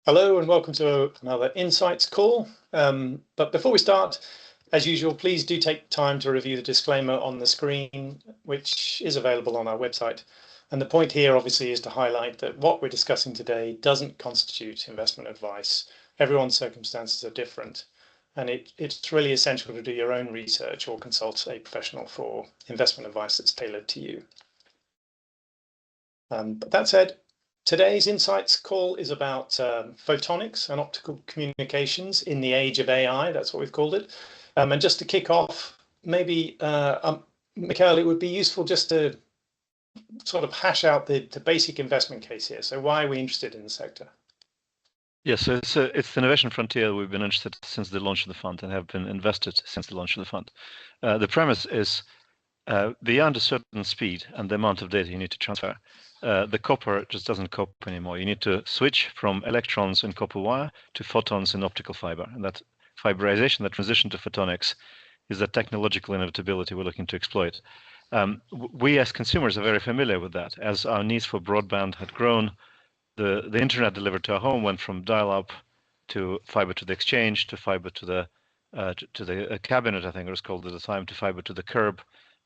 Hello and welcome to another Insights call. But before we start, as usual, please do take time to review the disclaimer on the screen, which is available on our website. And the point here obviously is to highlight that what we're discussing today doesn't constitute investment advice. Everyone's circumstances are different. And it's really essential to do your own research or consult a professional for investment advice that's tailored to you. But that said, today's Insights call is about photonics and optical communications in the age of AI. That's what we've called it. And just to kick off, maybe, Mikhail, it would be useful just to sort of hash out the basic investment case here. So why are we interested in the sector? Yes, so it's the innovation frontier we've been interested since the launch of the fund and have been invested since the launch of the fund. The premise is beyond a certain speed and the amount of data you need to transfer, the copper just doesn't cope anymore. You need to switch from electrons in copper wire to photons in optical fiber. And that fiberization, that transition to photonics, is the technological inevitability we're looking to exploit. We as consumers are very familiar with that. As our needs for broadband had grown, the internet delivered to our home went from dial-up to fiber to the exchange to fiber to the cabinet, I think it was called at the time, to fiber to the curb,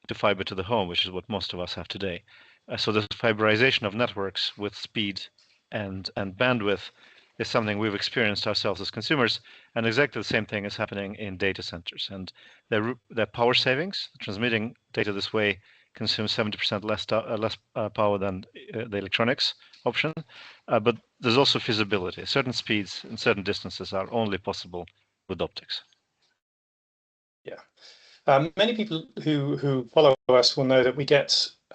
to fiber to the home, which is what most of us have today. So this fiberization of networks with speed and bandwidth is something we've experienced ourselves as consumers, and exactly the same thing is happening in data centers. And their power savings, transmitting data this way, consumes 70% less power than the electronics option. But there's also feasibility. Certain speeds and certain distances are only possible with optics. Yeah. Many people who follow us will know that we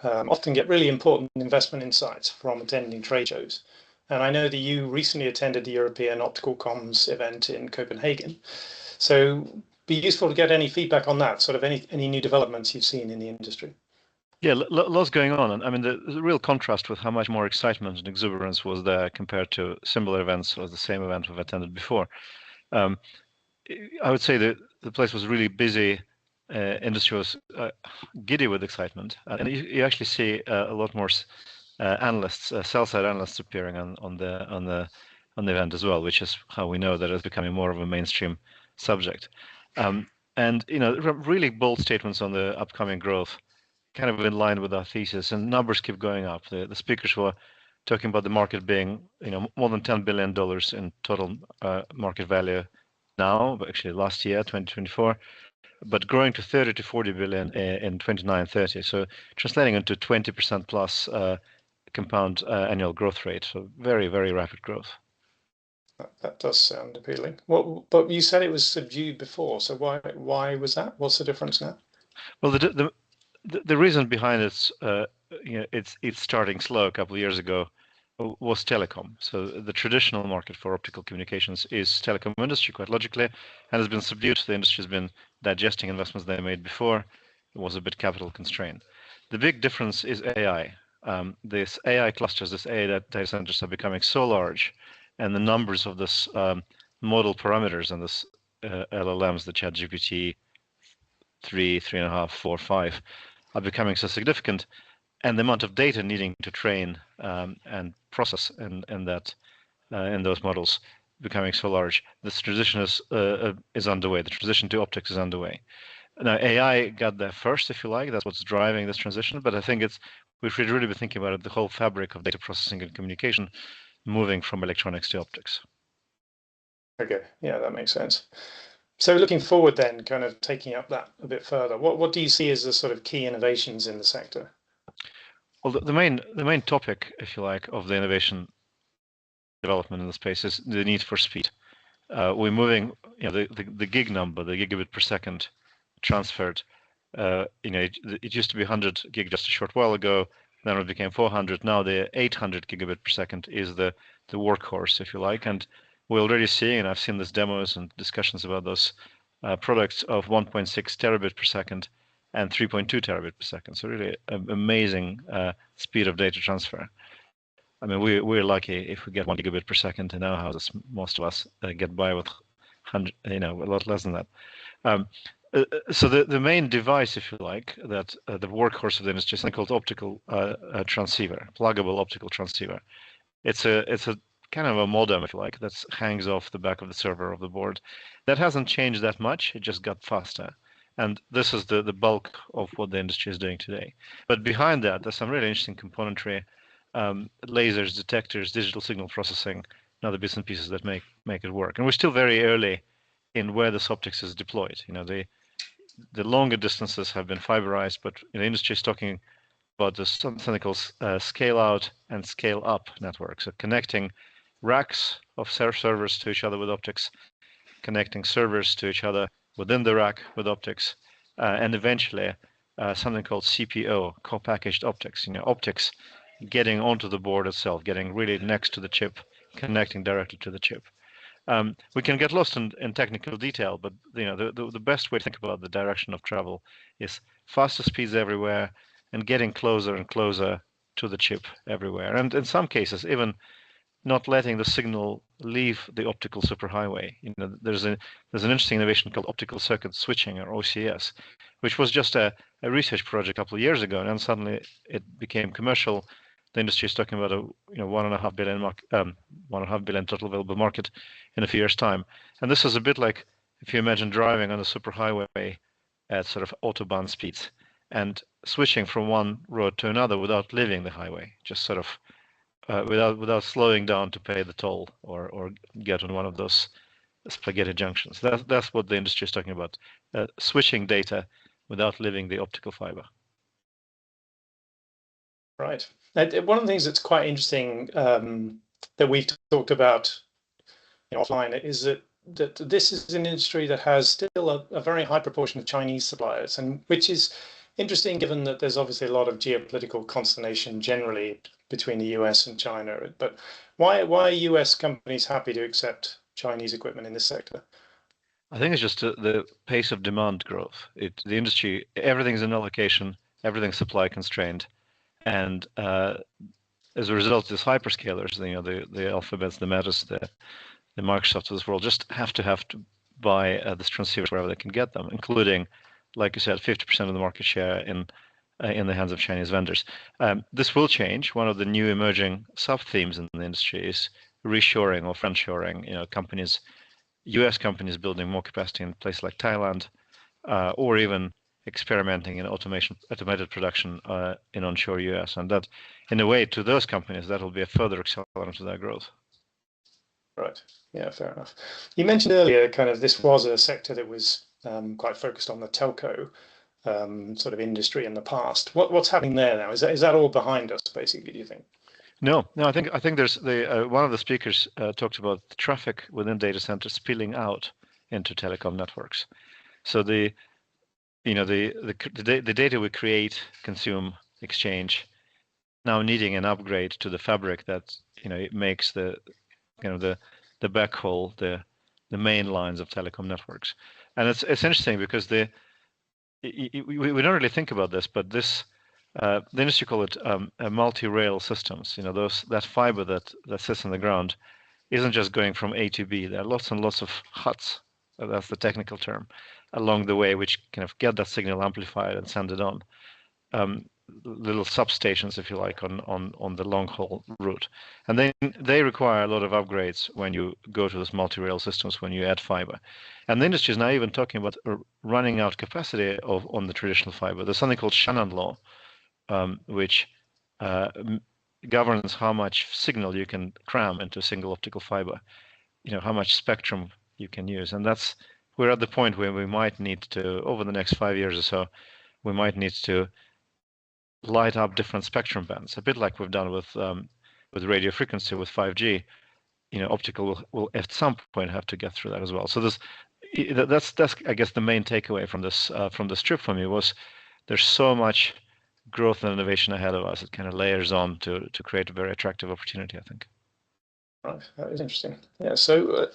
often get really important investment insights from attending trade shows. And I know that you recently attended the European Optical Comms event in Copenhagen. So be useful to get any feedback on that, sort of any new developments you've seen in the industry. Yeah, lots going on. And I mean, the real contrast with how much more excitement and exuberance was there compared to similar events or the same event we've attended before. I would say that the place was really busy. Industry was giddy with excitement, and you actually see a lot more analysts, sell-side analysts, appearing on the event as well, which is how we know that it's becoming more of a mainstream subject. And really bold statements on the upcoming growth, kind of in line with our thesis, and numbers keep going up. The speakers were talking about the market being more than $10 billion in total market value now, but actually last year, 2024. But growing to 30 to 40 billion in 29-30. So translating into 20% plus compound annual growth rate. So very, very rapid growth. That does sound appealing. Well, but you said it was subdued before. So why was that? What's the difference now? Well, the reason behind it's starting slow a couple of years ago was telecom. So the traditional market for optical communications is telecom industry, quite logically, and has been subdued. The industry has been digesting investments they made before. It was a bit capital constrained. The big difference is AI. This AI clusters, this AI data centers are becoming so large, and the numbers of this model parameters and this LLMs, the ChatGPT 3, 3.5, 4, 5, are becoming so significant, and the amount of data needing to train and process in those models becoming so large, this transition is underway. The transition to optics is underway. Now, AI got there first, if you like. That's what's driving this transition. But I think we should really be thinking about it, the whole fabric of data processing and communication, moving from electronics to optics. Okay, yeah, that makes sense. So looking forward then, kind of taking up that a bit further, what do you see as the sort of key innovations in the sector? Well, the main topic, if you like, of the innovation development in the space is the need for speed. We're moving, the gig number, the gigabit per second transferred. It used to be 100 gig just a short while ago. Then it became 400. Now the 800 gigabit per second is the workhorse, if you like. And we're already seeing, and I've seen these demos and discussions about those products of 1.6 terabit per second and 3.2 terabit per second. So really amazing speed of data transfer. I mean, we're lucky if we get 1 gigabit per second in our houses. Most of us get by with a lot less than that. So the main device, if you like, that the workhorse of the industry is something called optical transceiver, pluggable optical transceiver. It's a kind of a modem, if you like, that hangs off the back of the server of the board. That hasn't changed that much. It just got faster. And this is the bulk of what the industry is doing today. But behind that, there's some really interesting componentry, lasers, detectors, digital signal processing, and other bits and pieces that make it work. And we're still very early in where this optics is deployed. The longer distances have been fiberized, but the industry is talking about something called scale out and scale up networks. So connecting racks of servers to each other with optics, connecting servers to each other within the rack with optics, and eventually something called CPO, co-packaged optics. Optics getting onto the board itself, getting really next to the chip, connecting directly to the chip. We can get lost in technical detail, but the best way to think about the direction of travel is faster speeds everywhere and getting closer and closer to the chip everywhere. And in some cases, even not letting the signal leave the optical superhighway. There's an interesting innovation called optical circuit switching, or OCS, which was just a research project a couple of years ago, and then suddenly it became commercial. The industry is talking about a $1.5 billion total available market in a few years' time. And this is a bit like if you imagine driving on a superhighway at sort of autobahn speeds and switching from one road to another without leaving the highway, just sort of without slowing down to pay the toll or get on one of those spaghetti junctions. That's what the industry is talking about, switching data without leaving the optical fiber. Right. One of the things that's quite interesting that we've talked about offline is that this is an industry that has still a very high proportion of Chinese suppliers, and which is interesting given that there's obviously a lot of geopolitical consternation generally between the US and China. But why are US companies happy to accept Chinese equipment in this sector? I think it's just the pace of demand growth. The industry, everything's in allocation, everything's supply constrained, and as a result, these hyperscalers, the Alphabets, the Metas, the Microsofts of this world, just have to buy these transceivers wherever they can get them, including, like you said, 50% of the market share in the hands of Chinese vendors. This will change. One of the new emerging sub-themes in the industry is reshoring or friendshoring. US companies building more capacity in places like Thailand, or even experimenting in automated production in onshore US. And that, in a way, to those companies, that will be a further accelerant to their growth. Right. Yeah, fair enough. You mentioned earlier kind of this was a sector that was quite focused on the telco sort of industry in the past. What's happening there now? Is that all behind us, basically, do you think? No. I think there's one of the speakers talked about the traffic within data centers spilling out into telecom networks. So the data we create, consume, exchange, now needing an upgrade to the fabric that it makes the backhaul, the main lines of telecom networks. And it's interesting because we don't really think about this, but this the industry call it multi-rail systems. That fiber that sits on the ground isn't just going from A to B. There are lots and lots of huts, that's the technical term, along the way, which kind of get that signal amplified and send it on. Little substations, if you like, on the long haul route. And then they require a lot of upgrades when you go to those multi-rail systems, when you add fiber. And the industry is now even talking about running out capacity on the traditional fiber. There's something called Shannon law, which governs how much signal you can cram into a single optical fiber, how much spectrum you can use. And we're at the point where we might need to, over the next 5 years or so, we might need to light up different spectrum bands, a bit like we've done with radio frequency with 5G. Optical will at some point have to get through that as well. So that's I guess the main takeaway from this trip for me was there's so much growth and innovation ahead of us. It kind of layers on to create a very attractive opportunity, I think. Right, that is interesting. Yeah, so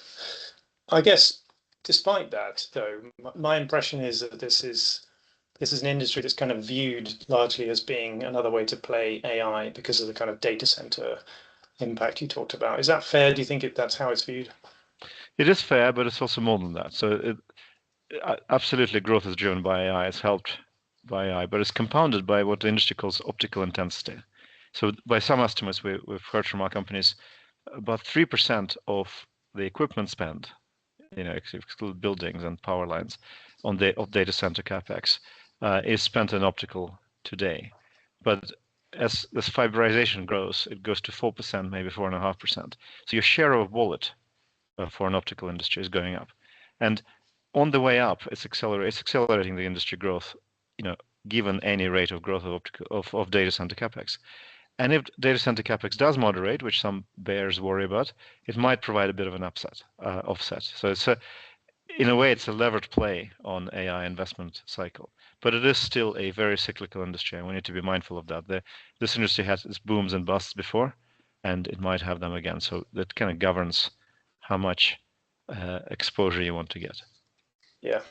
I guess despite that, though, my impression is that this is an industry that's kind of viewed largely as being another way to play AI because of the kind of data center impact you talked about. Is that fair? Do you think that's how it's viewed? It is fair, but it's also more than that. So absolutely, growth is driven by AI. It's helped by AI, but it's compounded by what the industry calls optical intensity. So by some estimates, we've heard from our companies, about 3% of the equipment spend, exclude buildings and power lines, of data center capex, is spent in optical today. But as this fiberization grows, it goes to 4%, maybe 4.5%. So your share of wallet for an optical industry is going up, and on the way up, it's accelerating the industry growth, given any rate of growth of data center capex. And if data center capex does moderate, which some bears worry about, it might provide a bit of an offset. So in a way, it's a levered play on AI investment cycle. But it is still a very cyclical industry, and we need to be mindful of that. This industry has its booms and busts before, and it might have them again. So that kind of governs how much exposure you want to get. Yeah.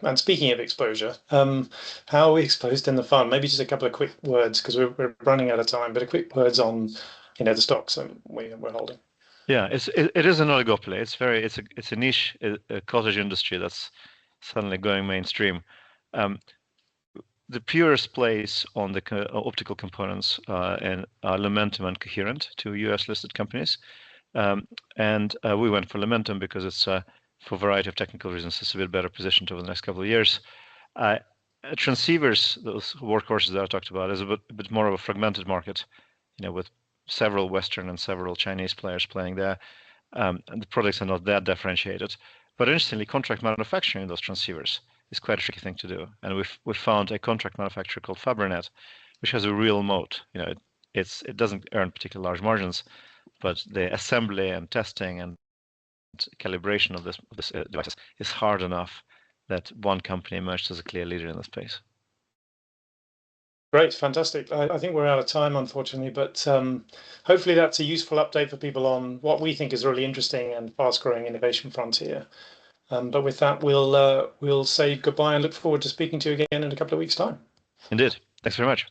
And speaking of exposure, how are we exposed in the fund? Maybe just a couple of quick words, because we're running out of time, but a quick words on, the stocks we're holding. Yeah, it is an oligopoly. It's a niche, a cottage industry that's suddenly going mainstream. The purest plays on the optical components and Lumentum and Coherent, two US listed companies. And we went for Lumentum because it's, for a variety of technical reasons, it's a bit better positioned over the next couple of years. Transceivers, those workhorses that I talked about, is a bit more of a fragmented market, with several Western and several Chinese players playing there. And the products are not that differentiated. But interestingly, contract manufacturing those transceivers is quite a tricky thing to do. And we've found a contract manufacturer called Fabrinet, which has a real moat. It doesn't earn particularly large margins, but the assembly and testing and calibration of this devices is hard enough that one company emerged as a clear leader in the space. Great, fantastic. I think we're out of time, unfortunately, but hopefully that's a useful update for people on what we think is a really interesting and fast-growing innovation frontier. But with that, we'll say goodbye and look forward to speaking to you again in a couple of weeks' time. Indeed. Thanks very much.